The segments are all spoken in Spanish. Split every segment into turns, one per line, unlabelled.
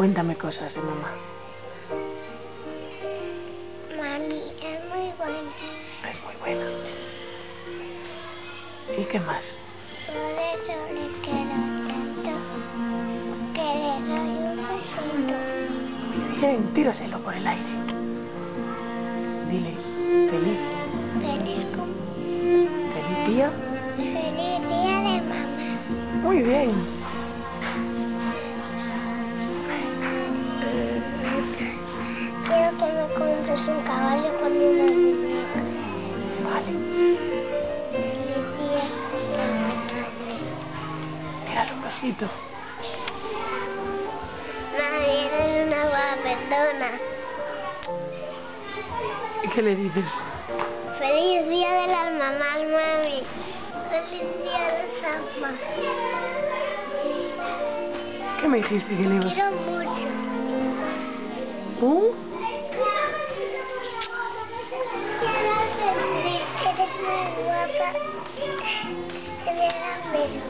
Cuéntame cosas de mamá.
Mami es muy buena.
Es muy buena. ¿Y qué más?
Por eso le quiero tanto que le doy un besito.
Muy bien, tíraselo por el aire. Dile, feliz. Feliz día.
Feliz día de mamá.
Muy bien.
Quiero que me compres un caballo con una muñeca.
Vale.
Feliz día importante.
Tírale un besito.
Mami, eres una buena persona.
¿Y qué le dices?
Feliz día de las mamás, mami. Feliz día de San Juan.
¿Qué me dijiste que le ibas a
Quiero mucho. Eres muy guapa. Te voy a dar un beso.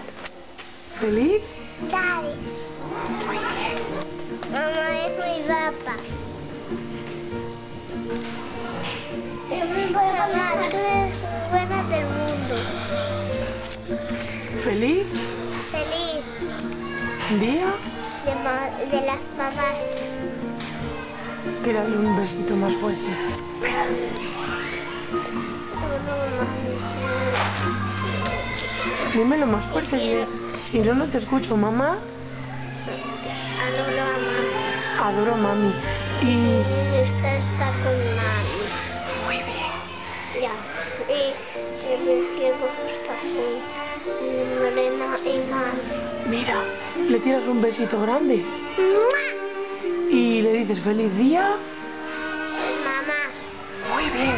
¿Feliz?
Daddy.
Muy bien.
Mamá es muy guapa. Es muy buena, mamá. Tú eres muy buena del mundo.
¿Feliz
Feliz
día?
de las mamás.
Tírale un besito más fuerte. Dímelo más fuerte, si no, no te escucho. Mamá,
Adoro a mamá.
adoro a mami. Y...
Esta está con mami.
Muy bien.
Ya. Y mi cielo está con Morena y mami.
Mira, le tiras un besito grande y le dices feliz día.
Mamás.
Muy bien.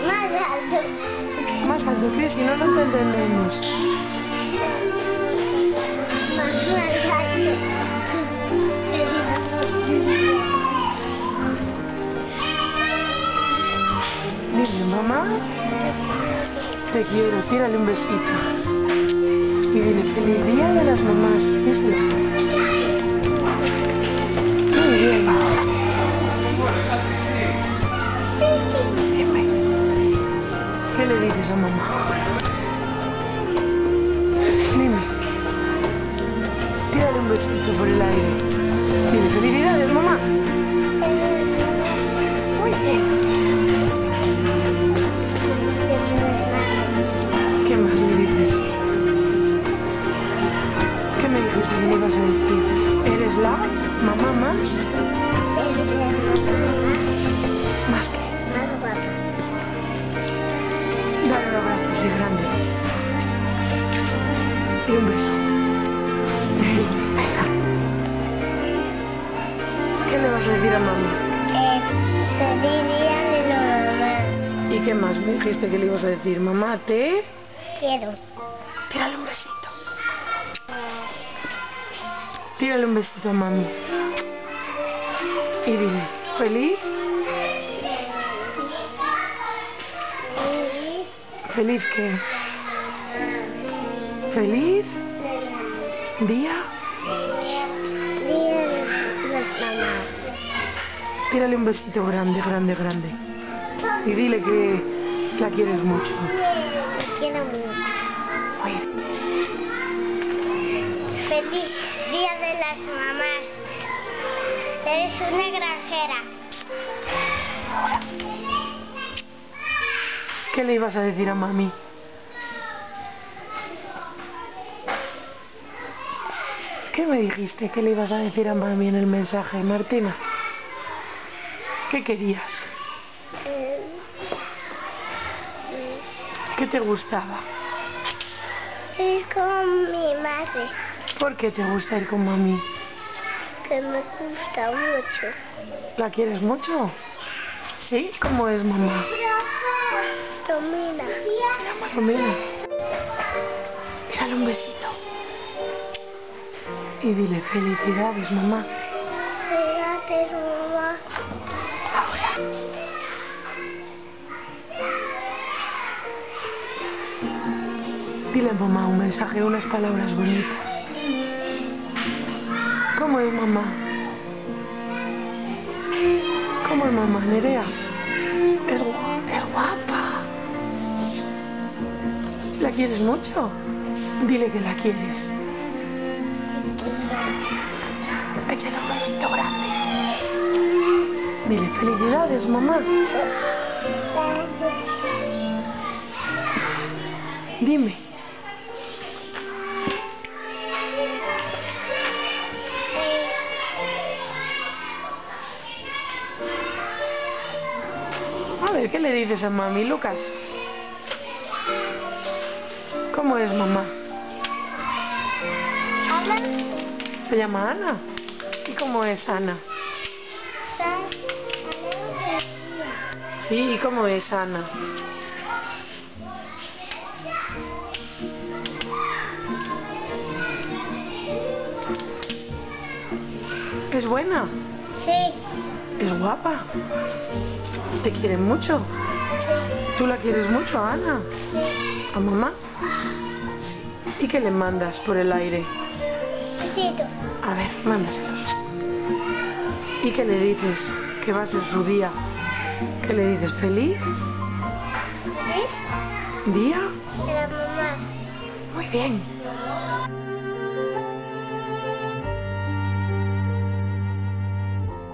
Más alto.
Más alto que si no, no te entendemos.
Más alto.
Dile, mamá, te quiero, tírale un besito. Y dile, feliz día de las mamás. Díselo. Muy bien. Dime, ¿qué le dices a mamá? Dime. Tírale un besito por el aire. Dile, felicidades, mamá. Muy bien. ¿Qué más le dices? ¿Qué me dijiste que le ibas a decir? ¿Eres la mamá más? ¿Más qué?
Más guapa.
Dale un abrazo así grande. Y un beso. Venga. ¿Qué le vas a decir a mami?
Feliz día de la mamá.
¿Y qué más me dijiste que le ibas a decir? Mamá, te...
Quiero.
Tírale un besito. Tírale un besito a mami. Y dile, ¿feliz? ¿Feliz qué? ¿Feliz día?
Día de las mamás.
Tírale un besito grande, grande, grande. Y dile que la quieres mucho.
Te quiero mucho.
Oye,
Feliz día de las mamás. Eres una granjera.
¿qué le ibas a decir a mami? ¿Qué me dijiste que le ibas a decir a mami en el mensaje, Martina? ¿Qué querías? ¿Qué te gustaba?
Es como mi madre,
¿Por qué te gusta ir con mami?
que me gusta mucho.
¿La quieres mucho? ¿Sí? ¿Cómo es mamá?
Romina.
Se llama Romina. Tírale un besito. Y dile felicidades, mamá.
Fíjate, mamá.
Ahora. Dile a mamá un mensaje, unas palabras bonitas. ¿Cómo es mamá? ¿Cómo es mamá, Nerea? Es guapa. ¿La quieres mucho? Dile que la quieres. Échale un besito grande. Dile felicidades, mamá. Dime. A ver, ¿qué le dices a mami, Lucas? ¿Cómo es mamá?
Ana.
¿Se llama Ana? ¿Y cómo es Ana? Sí, ¿y cómo es Ana? ¿Es buena?
Sí.
¿Es guapa? ¿Te quieren mucho?
Sí.
¿Tú la quieres mucho, Ana?
Sí.
¿A mamá? Sí. ¿Y qué le mandas por el aire?
Besito.
A ver, mándaselos. ¿Y qué le dices? Que va a ser su día. ¿Qué le dices? ¿Feliz
¿Feliz?
día?
De las mamás.
Muy bien.